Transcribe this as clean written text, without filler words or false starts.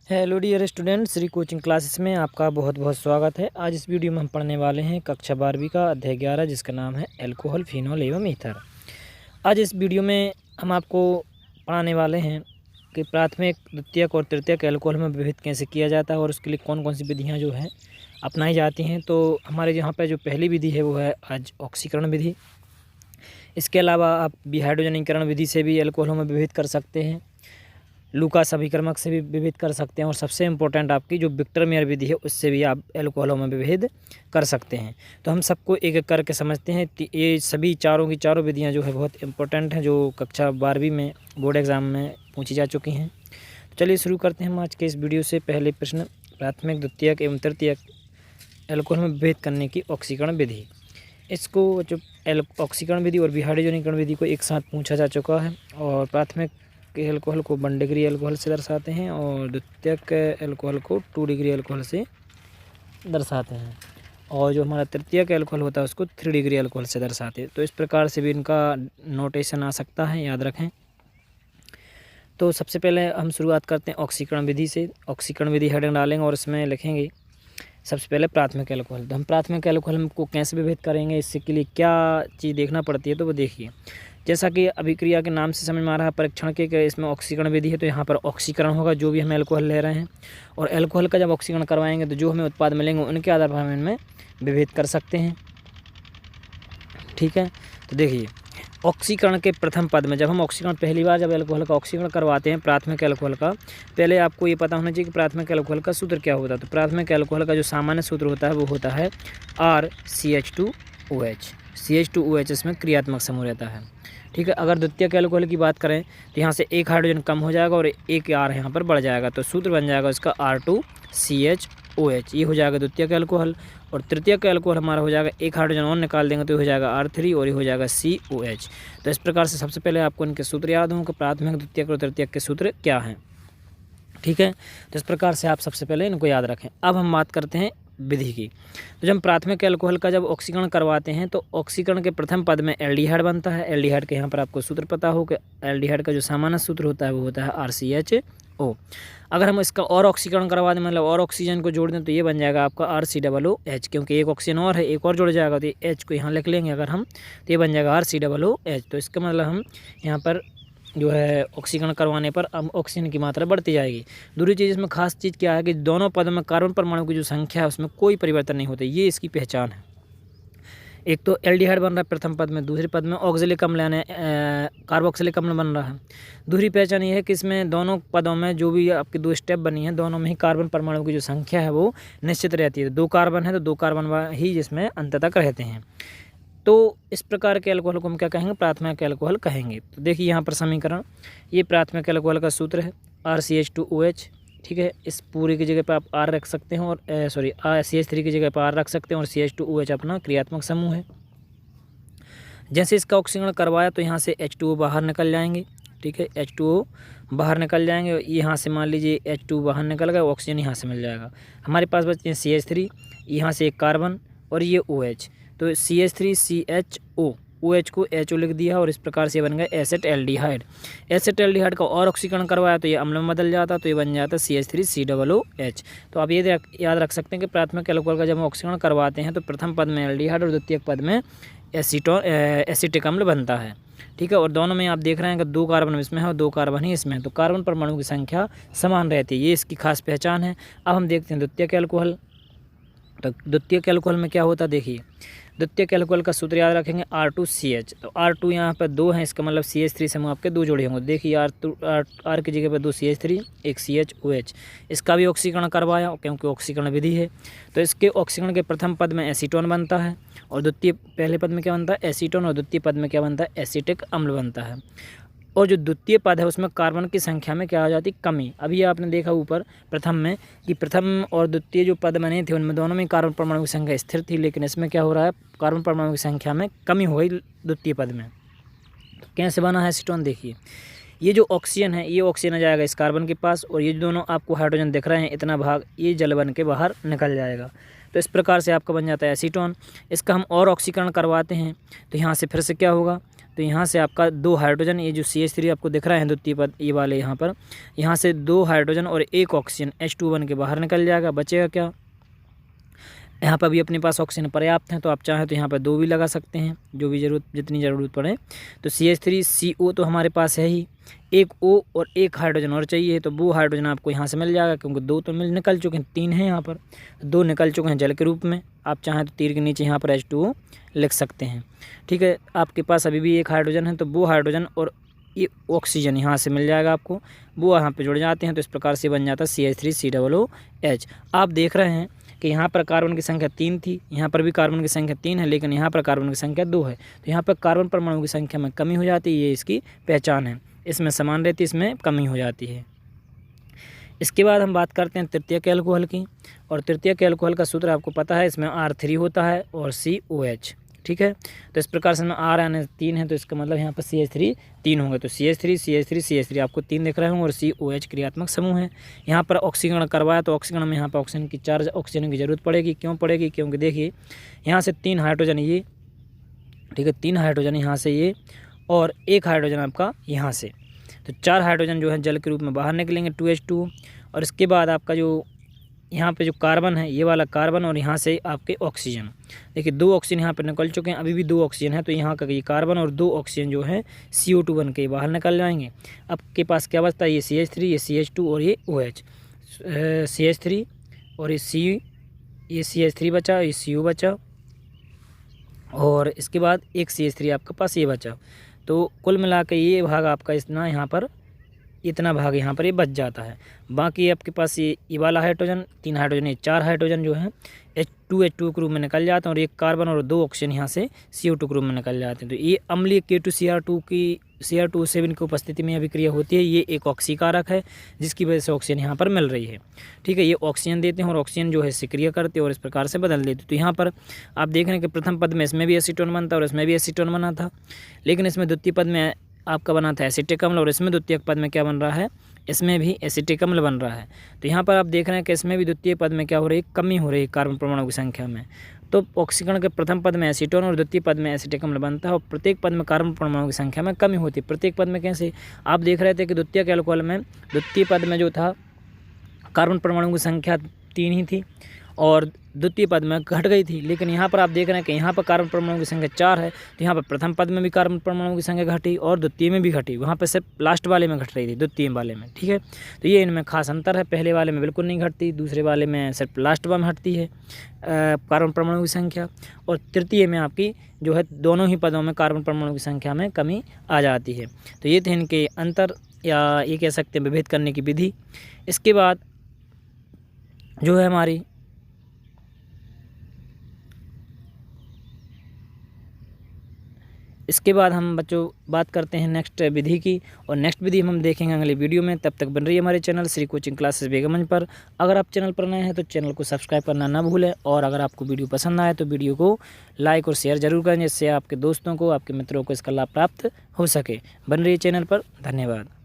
Hello dear student, Shri coaching classes में आपका बहुत बहुत स्वागत है। आज इस वीडियो में हम पढ़ने वाले हैं कक्षा 12वीं का अध्याय 11, जिसका नाम है अल्कोहल, फिनॉल एवं ईथर। आज इस वीडियो में हम आपको पढ़ाने वाले हैं कि प्राथमिक, द्वितीयक और तृतीयक अल्कोहल में विभेद कैसे किया जाता है और उसके लिए कौन कौन सी विधियाँ जो हैं अपनाई जाती हैं। तो हमारे यहाँ पर जो पहली विधि है वो है आज ऑक्सीकरण विधि। इसके अलावा आप विहाइड्रोजनीकरण विधि से भी अल्कोहलों में विभेद कर सकते हैं, लूकास अभिकर्मक से भी विभेद कर सकते हैं, और सबसे इम्पोर्टेंट आपकी जो विक्टर मेयर विधि है उससे भी आप अल्कोहलों में विभेद कर सकते हैं। तो हम सबको एक एक करके समझते हैं। ये सभी चारों की चारों विधियां जो है बहुत इंपॉर्टेंट हैं, जो कक्षा 12वीं में बोर्ड एग्ज़ाम में पूछी जा चुकी हैं। तो चलिए शुरू करते हैं हम आज के इस वीडियो से। पहले प्रश्न, प्राथमिक, द्वितीयक एवं तृतीयक अल्कोहल में विभेद करने की ऑक्सीकरण विधि। इसको जो ऑक्सीकरण विधि और विहाइड्रोजनीकरण विधि को एक साथ पूछा जा चुका है। और प्राथमिक के अल्कोहल को 1 डिग्री अल्कोहल से दर्शाते हैं और द्वितीयक अल्कोहल को 2 डिग्री अल्कोहल से दर्शाते हैं, और जो हमारा तृतीयक अल्कोहल होता है उसको 3 डिग्री अल्कोहल से दर्शाते हैं। तो इस प्रकार से भी इनका नोटेशन आ सकता है, याद रखें। तो सबसे पहले हम शुरुआत करते हैं ऑक्सीकरण विधि से। ऑक्सीकरण विधि हेडिंग डालेंगे और इसमें लिखेंगे सबसे पहले प्राथमिक अल्कोहल। तो हम प्राथमिक अल्कोहल को कैसे विभेद करेंगे, इसके लिए क्या चीज़ देखना पड़ती है, तो वो देखिए। जैसा कि अभिक्रिया के नाम से समझ में आ रहा है, परीक्षण के इसमें ऑक्सीकरण विधि है, तो यहाँ पर ऑक्सीकरण होगा जो भी हम अल्कोहल ले रहे हैं, और अल्कोहल का जब ऑक्सीकरण करवाएंगे तो जो हमें उत्पाद मिलेंगे उनके आधार पर हम इनमें विभेद कर सकते हैं। ठीक है, तो देखिए ऑक्सीकरण के प्रथम पद में जब हम ऑक्सीकरण पहली बार जब अल्कोहल का ऑक्सीकरण करवाते हैं प्राथमिक अल्कोहल का, पहले आपको ये पता होना चाहिए कि प्राथमिक अल्कोहल का सूत्र क्या होता है। तो प्राथमिक अल्कोहल का जो सामान्य सूत्र होता है वो होता है RCH2OH। CH2OH इसमें क्रियात्मक समूह रहता है। ठीक है, अगर द्वितीयक अल्कोहल की बात करें तो यहाँ से एक हाइड्रोजन कम हो जाएगा और एक R यहाँ पर बढ़ जाएगा, तो सूत्र बन जाएगा इसका R2CHOH। ये हो जाएगा द्वितीयक अल्कोहल। और तृतीयक अल्कोहल हमारा हो जाएगा, एक हाइड्रोजन और निकाल देंगे तो हो जाएगा R3 और ये हो जाएगा COH। तो इस प्रकार से सबसे पहले आपको इनके सूत्र याद हों कि प्राथमिक, द्वितीयक और तृतीयक के सूत्र क्या हैं। ठीक है, तो इस प्रकार से आप सबसे पहले इनको याद रखें। अब हम बात करते हैं विधि की। तो जब प्रथमिक अल्कोहल का जब ऑक्सीकरण करवाते हैं तो ऑक्सीकरण के प्रथम पद में एल्डिहाइड बनता है। एल्डिहाइड के यहाँ पर आपको सूत्र पता हो कि एल्डिहाइड का जो सामान्य सूत्र होता है वो होता है RCHO। अगर हम इसका और ऑक्सीकरण करवा दें, मतलब और ऑक्सीजन को जोड़ दें, तो ये बन जाएगा आपका RCOOH, क्योंकि एक ऑक्सीजन और है, एक और जुड़ जाएगा, तो H को यहाँ लिख लेंगे अगर हम, तो ये बन जाएगा RCOOH। तो इसका मतलब हम यहाँ पर जो है ऑक्सीकरण करवाने पर अब ऑक्सीजन की मात्रा बढ़ती जाएगी। दूसरी चीज़ इसमें खास चीज़ क्या है कि दोनों पदों में कार्बन परमाणु की जो संख्या है उसमें कोई परिवर्तन नहीं होता, ये इसकी पहचान है। एक तो एल्डिहाइड बन रहा है प्रथम पद में, दूसरे पद में ऑक्जेलिक अम्ल यानी कार्बोक्सिलिक अम्ल बन रहा है। दूसरी पहचान ये है कि इसमें दोनों पदों में जो भी आपकी 2 स्टेप बनी है, दोनों में ही कार्बन परमाणु की जो संख्या है वो निश्चित रहती है। 2 कार्बन है तो 2 कार्बन ही जिसमें अंत तक रहते हैं। तो इस प्रकार के अल्कोहल को हम क्या कहेंगे, प्राथमिक अल्कोहल कहेंगे। तो देखिए यहाँ पर समीकरण, ये प्राथमिक अल्कोहल का सूत्र है RCH2OH। ठीक है, इस पूरी की जगह पर आप R रख सकते हैं, और CH3 की जगह पर R रख सकते हैं, और CH2OH अपना क्रियात्मक समूह है। जैसे इसका ऑक्सीकरण करवाया तो यहाँ से H2O बाहर निकल जाएंगे। ठीक है, H2O बाहर निकल जाएंगे, यहाँ से मान लीजिए H2 बाहर निकल गया, ऑक्सीजन यहाँ से मिल जाएगा। हमारे पास बचते हैं CH3, यहाँ से एक कार्बन और ये OH, तो CH3CHO, OH को HO लिख दिया, और इस प्रकार से बन गया एसेट एल्डिहाइड। एसेट एल्डिहाइड का और ऑक्सीकरण करवाया तो ये अम्ल में बदल जाता, तो ये बन जाता CH3COOH। तो आप ये याद रख सकते हैं कि प्राथमिक अल्कोहल का जब हम ऑक्सीकरण करवाते हैं तो प्रथम पद में एल्डिहाइड और द्वितीयक पद में एसिटिक अम्ल बनता है। ठीक है, और दोनों में आप देख रहे हैं कि 2 कार्बन इसमें है और 2 कार्बन ही इसमें है, तो कार्बन परमाणु की संख्या समान रहती है, ये इसकी खास पहचान है। अब हम देखते हैं द्वितीयक अल्कोहल। तो द्वितीयक अल्कोहल में क्या होता है, देखिए द्वितीयक अल्कोहल का सूत्र याद रखेंगे R2CH। तो R2 यहाँ पर 2 है, इसका मतलब CH3 समूह आपके 2 जोड़े होंगे। देखिए R की जगह पर 2 CH3, एक CHOH। इसका भी ऑक्सीकरण करवाया क्योंकि ऑक्सीकरण विधि है। तो इसके ऑक्सीकरण के प्रथम पद में एसीटोन बनता है, और द्वितीय पहले पद में क्या बनता है, एसीटोन, और द्वितीय पद में क्या बनता है, एसिटिक अम्ल बनता है। और जो द्वितीय पद है उसमें कार्बन की संख्या में क्या आ जाती, कमी। अभी आपने देखा ऊपर प्रथम में कि प्रथम और द्वितीय जो पद बने थे उनमें दोनों में कार्बन परमाणु की संख्या स्थिर थी, लेकिन इसमें क्या हो रहा है, कार्बन परमाणु की संख्या में कमी हो गई द्वितीय पद में। तो कैसे बना है एसीटोन, देखिए ये जो ऑक्सीजन है, ये ऑक्सीजन आ जाएगा इस कार्बन के पास, और ये दोनों आपको हाइड्रोजन दिख रहे हैं, इतना भाग ये जल बन के बाहर निकल जाएगा। तो इस प्रकार से आपका बन जाता है एसीटोन। इसका हम और ऑक्सीकरण करवाते हैं तो यहाँ से फिर से क्या होगा, तो यहाँ से आपका 2 हाइड्रोजन, ये जो CH3 आपको दिख रहा है द्वितीय पद ये वाले यहाँ पर, यहाँ से 2 हाइड्रोजन और 1 ऑक्सीजन H2 बन के बाहर निकल जाएगा। बचेगा क्या, यहाँ पर भी अपने पास ऑक्सीजन पर्याप्त है, तो आप चाहें तो यहाँ पर 2 भी लगा सकते हैं, जो भी जितनी ज़रूरत पड़े। तो CH3CO तो हमारे पास है ही, 1 O और 1 हाइड्रोजन और चाहिए, तो 2 हाइड्रोजन आपको यहाँ से मिल जाएगा, क्योंकि 2 तो निकल चुके हैं, 3 हैं यहाँ पर, 2 निकल चुके हैं जल के रूप में। आप चाहें तो तीर के नीचे यहाँ पर H2O लिख सकते हैं। ठीक है, आपके पास अभी भी 1 हाइड्रोजन है, तो 2 हाइड्रोजन और ये ऑक्सीजन यहाँ से मिल जाएगा आपको, वो यहाँ पे जुड़ जाते हैं, तो इस प्रकार से बन जाता है CH3COOH। आप देख रहे हैं कि यहाँ पर कार्बन की संख्या 3 थी, यहाँ पर भी कार्बन की संख्या 3 है, लेकिन यहाँ पर कार्बन की संख्या 2 है, तो यहाँ पर कार्बन परमाणु की संख्या में कमी हो जाती है, ये इसकी पहचान है। इसमें समान रहती है, इसमें कमी हो जाती है। इसके बाद हम बात करते हैं तृतीयक एल्कोहल की, और तृतीयक एल्कोहल का सूत्र आपको पता है, इसमें R3 होता है और COH। ठीक है, तो इस प्रकार से R यानी 3 है, तो इसका मतलब यहाँ पर CH3 3 होंगे, तो CH3 आपको 3 दिख रहे होंगे, और COH क्रियात्मक समूह है। यहाँ पर ऑक्सीकरण करवाया, तो ऑक्सीकरण में यहाँ पर ऑक्सीजन की 4 ऑक्सीजन की जरूरत पड़ेगी। क्यों पड़ेगी, क्योंकि देखिए यहाँ से 3 हाइड्रोजन ये, ठीक है, 3 हाइड्रोजन यहाँ से ये, और 1 हाइड्रोजन आपका यहाँ से, तो 4 हाइड्रोजन जो है जल के रूप में बाहर निकलेंगे 2H2। और इसके बाद आपका जो यहाँ पे जो कार्बन है, ये वाला कार्बन, और यहाँ से आपके ऑक्सीजन, देखिए 2 ऑक्सीजन यहाँ पर निकल चुके हैं, अभी भी 2 ऑक्सीजन है, तो यहाँ का ये कार्बन और 2 ऑक्सीजन जो है CO2 बन के बाहर निकल जाएंगे। आपके पास क्या बचता है, ये CH3, ये CH2 और ये OH, CH3 और ये CH3 बचा, ये CO बचा, और इसके बाद एक CH3 आपके पास ये बचा। तो कुल मिला के ये भाग आपका इतना भाग यहाँ पर ये बच जाता है। बाकी आपके पास ये वाला हाइड्रोजन, 3 हाइड्रोजन, ये 4 हाइड्रोजन जो है H2 के रूप में निकल जाते हैं, और 1 कार्बन और 2 ऑक्सीजन यहाँ से CO2 के रूप में निकल जाते हैं। तो ये अम्लीय K2Cr2 की उपस्थिति में अभिक्रिया होती है। ये एक ऑक्सीकारक है, जिसकी वजह से ऑक्सीजन यहाँ पर मिल रही है। ठीक है, ये ऑक्सीजन देते हैं और ऑक्सीजन जो है सक्रिय करते हैं और इस प्रकार से बदल देते हैं। तो यहाँ पर आप देख रहे हैं कि प्रथम पद में इसमें भी एसीटोन बनता और इसमें भी एसीटोन बना था, लेकिन इसमें द्वितीय पद में आपका बना था एसिटिक अम्ल, और इसमें द्वितीय पद में क्या बन रहा है, इसमें भी एसिटिक अम्ल बन रहा है। तो यहाँ पर आप देख रहे हैं कि इसमें भी द्वितीय पद में क्या हो रही है, कमी हो रही है कार्बन परमाणु की संख्या में। तो ऑक्सीकरण के प्रथम पद में एसीटोन और द्वितीय पद में एसिटिक अम्ल बनता है, और प्रत्येक पद में कार्बन परमाणु की संख्या में कमी होती है। प्रत्येक पद में कैसे, आप देख रहे थे कि द्वितीय एल्कोहल में द्वितीय पद में जो था कार्बन परमाणु की संख्या 3 ही थी, और द्वितीय पद में घट गई थी, लेकिन यहाँ पर आप देख रहे हैं कि यहाँ पर कार्बन परमाणु की संख्या 4 है, तो यहाँ पर प्रथम पद में भी कार्बन परमाणु की संख्या घटी और द्वितीय में भी घटी, वहाँ पर सिर्फ लास्ट वाले में घट रही थी, द्वितीय वाले में। ठीक है, तो ये इनमें खास अंतर है, पहले वाले में बिल्कुल नहीं घटती, दूसरे वाले में सिर्फ लास्ट में घटती है कार्बन परमाणु की संख्या, और तृतीय में आपकी जो है दोनों ही पदों में कार्बन परमाणु की संख्या में कमी आ जाती है। तो ये थे इनके अंतर, या ये कह सकते हैं विभेद करने की विधि। इसके बाद जो है हमारी इसके बाद हम बच्चों बात करते हैं नेक्स्ट विधि की, और नेक्स्ट विधि हम देखेंगे अगले वीडियो में। तब तक बन रही है हमारे channel Shri coaching classes Begumganj पर। अगर आप चैनल पर नए हैं तो चैनल को सब्सक्राइब करना ना भूलें, और अगर आपको वीडियो पसंद आए तो वीडियो को लाइक और शेयर जरूर करें, जिससे आपके दोस्तों को, आपके मित्रों को इसका लाभ प्राप्त हो सके। बन रही है चैनल पर। धन्यवाद।